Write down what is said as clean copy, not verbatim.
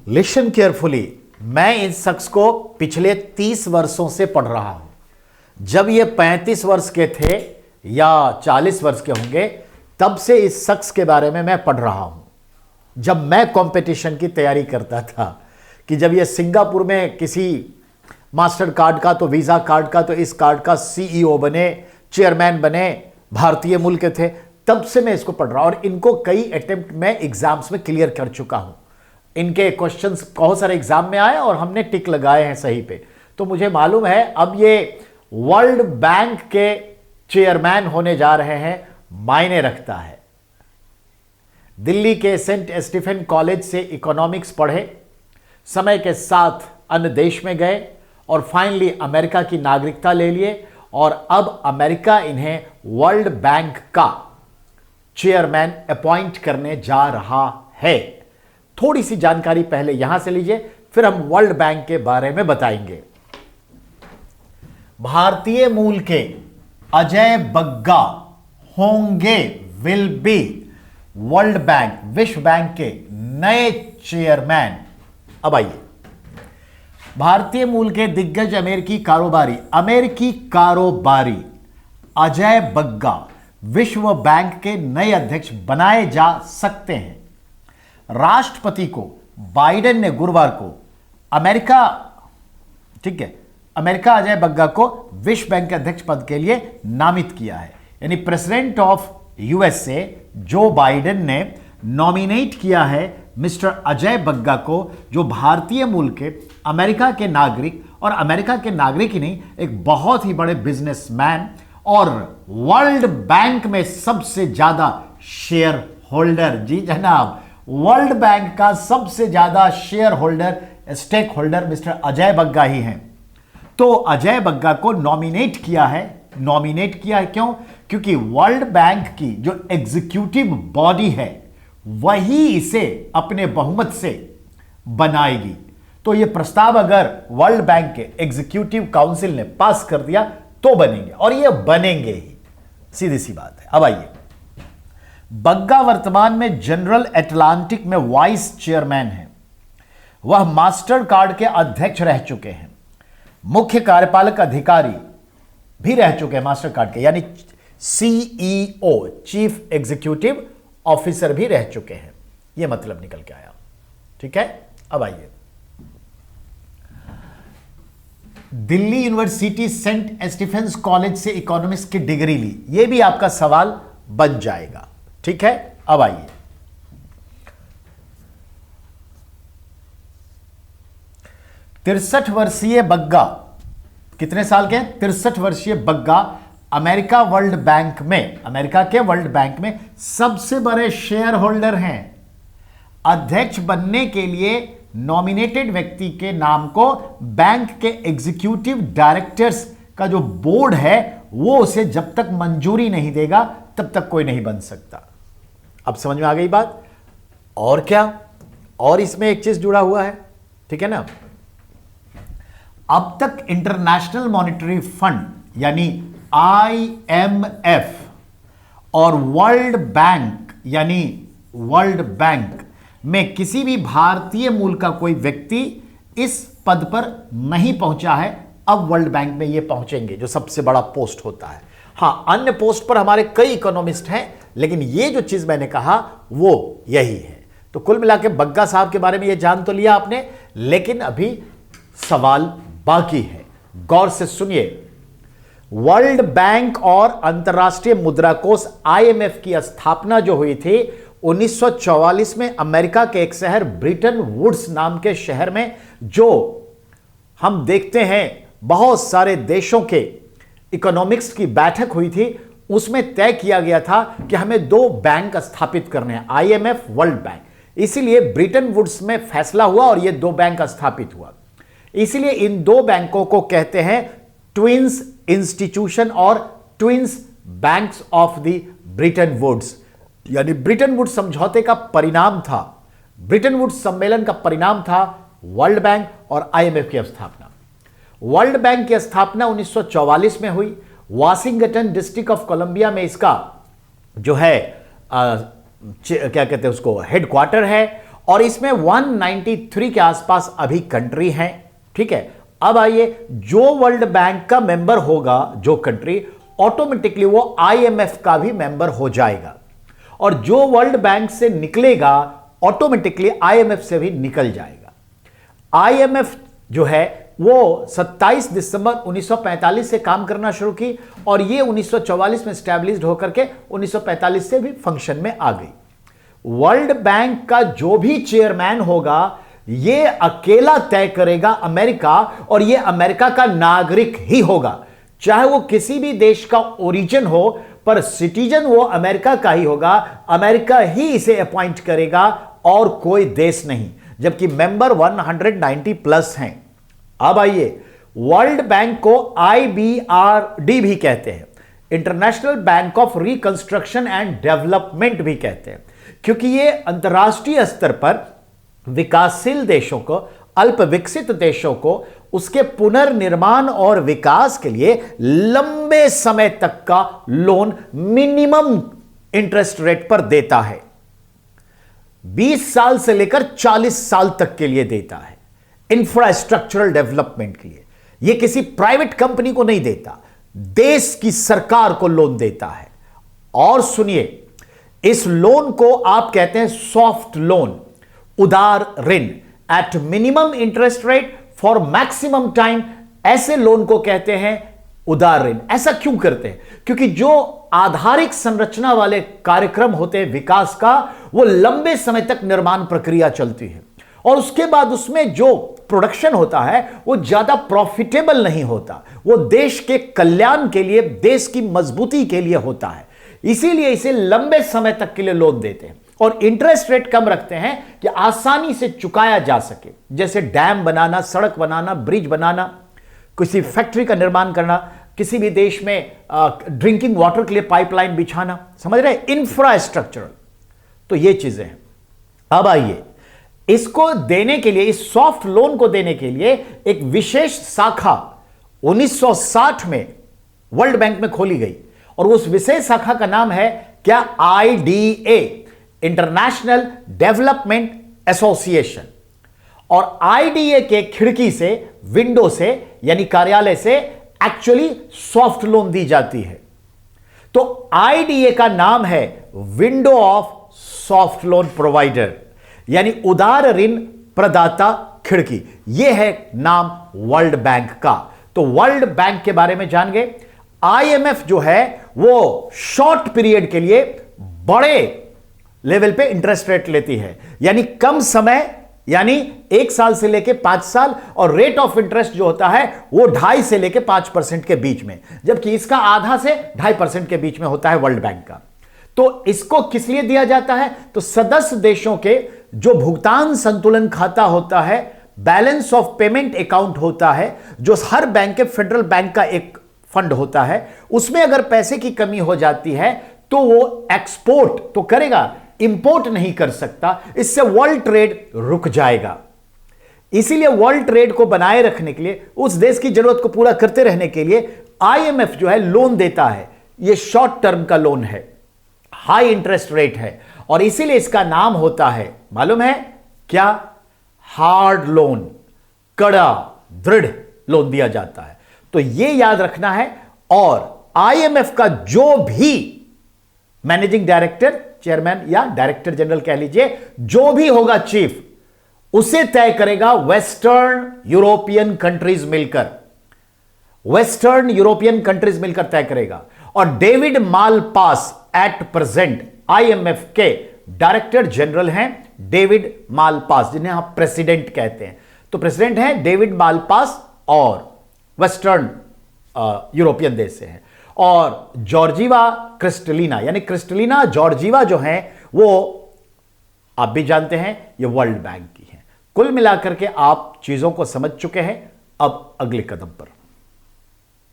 Listen carefully. मैं इन शख्स को पिछले 30 वर्षों से पढ़ रहा हूं। जब ये 35 वर्ष के थे या 40 वर्ष के होंगे, तब से इस शख्स के बारे में मैं पढ़ रहा हूं। जब मैं कंपटीशन की तैयारी करता था कि जब ये सिंगापुर में किसी मास्टर कार्ड का तो वीज़ा कार्ड का तो इस कार्ड का सीईओ बने, चेयरमैन बने, भारतीय मूल के थे, तब से मैं इसको पढ़ रहा हूं। और इनको कई अटेम्प्ट में एग्जाम्स में क्लियर कर चुका हूं। इनके क्वेश्चंस बहुत सारे एग्जाम में आए और हमने टिक लगाए हैं सही पे। तो मुझे मालूम है अब ये वर्ल्ड बैंक के चेयरमैन होने जा रहे हैं, मायने रखता है। दिल्ली के सेंट स्टीफेन कॉलेज से इकोनॉमिक्स पढ़े, समय के साथ अन्य देश में गए और फाइनली अमेरिका की नागरिकता ले लिए और अब अमेरिका इन्हें वर्ल्ड बैंक का चेयरमैन अपॉइंट करने जा रहा है। थोड़ी सी जानकारी पहले यहां से लीजिए, फिर हम वर्ल्ड बैंक के बारे में बताएंगे। भारतीय मूल के अजय बग्गा होंगे, विल बी वर्ल्ड बैंक, विश्व बैंक के नए चेयरमैन। अब आइए, भारतीय मूल के दिग्गज अमेरिकी कारोबारी अजय बग्गा विश्व बैंक के नए अध्यक्ष बनाए जा सकते हैं। राष्ट्रपति को बाइडेन ने गुरुवार को अमेरिका अजय बग्गा को विश्व बैंक के अध्यक्ष पद के लिए नामित किया है। यानी president of USA Joe Biden ने नॉमिनेट किया है मिस्टर अजय बग्गा को, जो भारतीय मूल के अमेरिका के नागरिक, और अमेरिका के नागरिक ही नहीं, एक बहुत ही बड़े बिजनेसमैन और वर्ल्ड बैंक में सबसे ज्यादा शेयर होल्डर, जी जनाब, वर्ल्ड बैंक का सबसे ज्यादा share holder, stake holder mister Ajay Bagga ही हैं। तो अजय बग्गा को नॉमिनेट किया है क्यों? क्योंकि वर्ल्ड बैंक की जो एग्जीक्यूटिव बॉडी है वही इसे अपने बहुमत से बनाएगी। तो यह प्रस्ताव अगर वर्ल्ड बैंक के एग्जीक्यूटिव काउंसिल ने पास कर दिया तो बनेंगे, और यह बनेंगे ही, सीधी सी बात है। अब आइए, बग्गा वर्तमान में जनरल एटलांटिक में वाइस चेयरमैन हैं। वह मास्टर कार्ड के अध्यक्ष रह चुके हैं, मुख्य कार्यपालक अधिकारी भी रह चुके हैं मास्टर कार्ड के, यानी सीईओ, चीफ एग्जीक्यूटिव ऑफिसर भी रह चुके हैं। यह मतलब निकल के आया। ठीक है, अब आइए, Delhi University Saint Stephen's College से इकोनॉमिक्स की डिग्री ली। यह भी आपका सवाल बन जाएगा। ठीक है, अब आइए, तिरसठ वर्षीय बग्गा, कितने साल के? 63 वर्षीय बग्गा अमेरिका के वर्ल्ड बैंक में सबसे बड़े शेयर होल्डर हैं। अध्यक्ष बनने के लिए नॉमिनेटेड व्यक्ति के नाम को बैंक के एग्जीक्यूटिव डायरेक्टर्स का जो बोर्ड है वो उसे जब तक मंजूरी नहीं देगा तब तक कोई नहीं बन सकता। अब समझ में आ गई बात? और क्या, और इसमें एक चीज जुड़ा हुआ है, ठीक है ना। अब तक इंटरनेशनल मॉनेटरी फंड यानी आईएमएफ और वर्ल्ड बैंक में किसी भी भारतीय मूल का कोई व्यक्ति इस पद पर नहीं पहुंचा है। अब वर्ल्ड बैंक में ये पहुंचेंगे, जो सबसे बड़ा पोस्ट होता है। हां, अन्य पोस्ट पर हमारे कई इकोनॉमिस्ट हैं, लेकिन ये जो चीज मैंने कहा वो यही है। तो कुल मिला के बग्गा साहब के बारे में ये जान तो लिया आपने, लेकिन अभी सवाल बाकी है। गौर से सुनिए। वर्ल्ड बैंक और अंतर्राष्ट्रीय मुद्रा कोष आईएमएफ की स्थापना जो हुई थी 1944 में अमेरिका के एक शहर ब्रिटन वुड्स नाम के शहर में, जो हम देखते हैं बहुत सारे देशों के इकोनॉमिक्स की बैठक हुई थी, उसमें तय किया गया था कि हमें 2 बैंक स्थापित करने हैं, आईएमएफ, वर्ल्ड बैंक। इसीलिए ब्रिटन वुड्स में फैसला हुआ और ये 2 बैंक स्थापित हुआ। इसीलिए इन 2 बैंकों को कहते हैं ट्विंस इंस्टीट्यूशन और twins banks of the Bretton Woods. यानी ब्रिटन वुड्स समझौते का परिणाम था, ब्रिटन वुड्स सम्मेलन का परिणाम था वर्ल्ड बैंक और आईएमएफ की स्थापना। वर्ल्ड बैंक की स्थापना 1944 में हुई। वाशिंगटन डिस्ट्रिक्ट ऑफ कोलंबिया में इसका जो है क्या कहते हैं उसको, हेडक्वार्टर है। और इसमें 193 के आसपास अभी कंट्री हैं, ठीक है। अब आइए, जो वर्ल्ड बैंक का मेंबर होगा जो कंट्री, ऑटोमेटिकली वो आईएमएफ का भी मेंबर हो जाएगा, और जो वर्ल्ड बैंक से निकलेगा ऑटोमेटिकली आईएमएफ से भी निकल जाएगा। आईएमएफ जो है वो 27 दिसंबर 1945 से काम करना शुरू की, और ये 1944 में स्टैब्लिश्ड होकर के 1945 से भी फंक्शन में आ गई। वर्ल्ड बैंक का जो भी चेयरमैन होगा ये अकेला तय करेगा अमेरिका, और ये अमेरिका का नागरिक ही होगा, चाहे वो किसी भी देश का ओरिजिन हो, पर सिटीजन वो अमेरिका का ही होगा। अमेरिका ही इसे अपॉइंट करेगा और कोई देश नहीं, जबकि मेंबर 190 प्लस हैं। अब आइए, वर्ल्ड बैंक को IBRD भी कहते हैं, international bank of reconstruction and development भी कहते हैं, क्योंकि ये अंतर्राष्ट्रीय स्तर पर विकासशील देशों को, अल्प विकसित देशों को उसके पुनर्निर्माण और विकास के लिए लंबे समय तक का लोन मिनिमम इंटरेस्ट रेट पर देता है। 20 साल से लेकर 40 साल तक के लिए देता है, इंफ्रास्ट्रक्चरल डेवलपमेंट के लिए। यह किसी प्राइवेट कंपनी को नहीं देता, देश की सरकार को लोन देता है। और सुनिए, इस लोन को आप कहते हैं सॉफ्ट लोन, उदार ऋण, at minimum interest rate for maximum time. ऐसे लोन को कहते हैं उदार ऋण। ऐसा क्यों करते हैं? क्योंकि जो आधारिक संरचना वाले कार्यक्रम होते हैं विकास का, वो लंबे समय तक निर्माण प्रक्रिया चलती है, और उसके बाद उसमें जो प्रोडक्शन होता है वो ज्यादा प्रॉफिटेबल नहीं होता, वो देश के कल्याण के लिए, देश की मजबूती के लिए होता है। इसीलिए इसे लंबे समय तक के लिए लोन देते हैं, और इंटरेस्ट रेट कम रखते हैं कि आसानी से चुकाया जा सके। जैसे डैम बनाना, सड़क बनाना, ब्रिज बनाना, किसी फैक्ट्री का निर्माण करना, किसी भी देश में ड्रिंकिंग वाटर के लिए पाइपलाइन बिछाना, समझ रहे, इंफ्रास्ट्रक्चरल। तो ये चीजें हैं। अब आइए, इसको देने के लिए, इस सॉफ्ट लोन को देने के लिए एक विशेष शाखा 1960 में वर्ल्ड बैंक में खोली गई, और उस विशेष शाखा का नाम है क्या? IDA, international development association. और IDA के खिड़की से, विंडो से, यानी कार्यालय से एक्चुअली सॉफ्ट लोन दी जाती है। तो IDA का नाम है window of soft loan provider, यानी उदार ऋण प्रदाता खिड़की। यह है नाम वर्ल्ड बैंक का। तो वर्ल्ड बैंक के बारे में जान गए। IMF जो है वो शॉर्ट पीरियड के लिए बड़े लेवल पे इंटरेस्ट रेट लेती है, यानी कम समय, यानी 1 साल से लेके 5 साल, और रेट ऑफ इंटरेस्ट जो होता है वो 2.5 से लेके 5% के बीच में, जबकि इसका आधा से 2.5% के बीच में होता है वर्ल्ड बैंक का। तो इसको किस लिए दिया जाता है? तो सदस्य देशों के जो भुगतान संतुलन खाता होता है, बैलेंस ऑफ पेमेंट अकाउंट होता है, जो हर बैंक के, फेडरल बैंक का एक फंड होता है, उसमें अगर पैसे की कमी हो जाती है तो वो एक्सपोर्ट तो करेगा, इंपोर्ट नहीं कर सकता। इससे वर्ल्ड ट्रेड रुक जाएगा। इसीलिए वर्ल्ड ट्रेड को बनाए रखने के लिए, उस देश की जरूरत को पूरा करते रहने के लिए IMF जो है लोन देता है। यह शॉर्ट टर्म का लोन है, हाई इंटरेस्ट रेट है, और इसीलिए इसका नाम होता है, मालूम है क्या? हार्ड लोन, कड़ा, दृढ़ लोन दिया जाता है। तो यह याद रखना है। और IMF का जो भी मैनेजिंग डायरेक्टर, चेयरमैन या डायरेक्टर जनरल कह लीजिए, जो भी होगा चीफ, उसे तय करेगा वेस्टर्न यूरोपियन कंट्रीज मिलकर, वेस्टर्न यूरोपियन कंट्रीज मिलकर तय करेगा। और David Malpass at present IMF के डायरेक्टर जनरल हैं, डेविड मालपास, जिन्हें आप प्रेसिडेंट कहते हैं। तो प्रेसिडेंट हैं डेविड मालपास, और वेस्टर्न यूरोपियन देश से हैं। और जॉर्जिवा क्रिस्टलिना, यानी क्रिस्टलिना जॉर्जिवा जो हैं, वो आप भी जानते हैं ये वर्ल्ड बैंक की हैं। कुल मिलाकर के आप चीजों को समझ चुके हैं। अब अगले कदम पर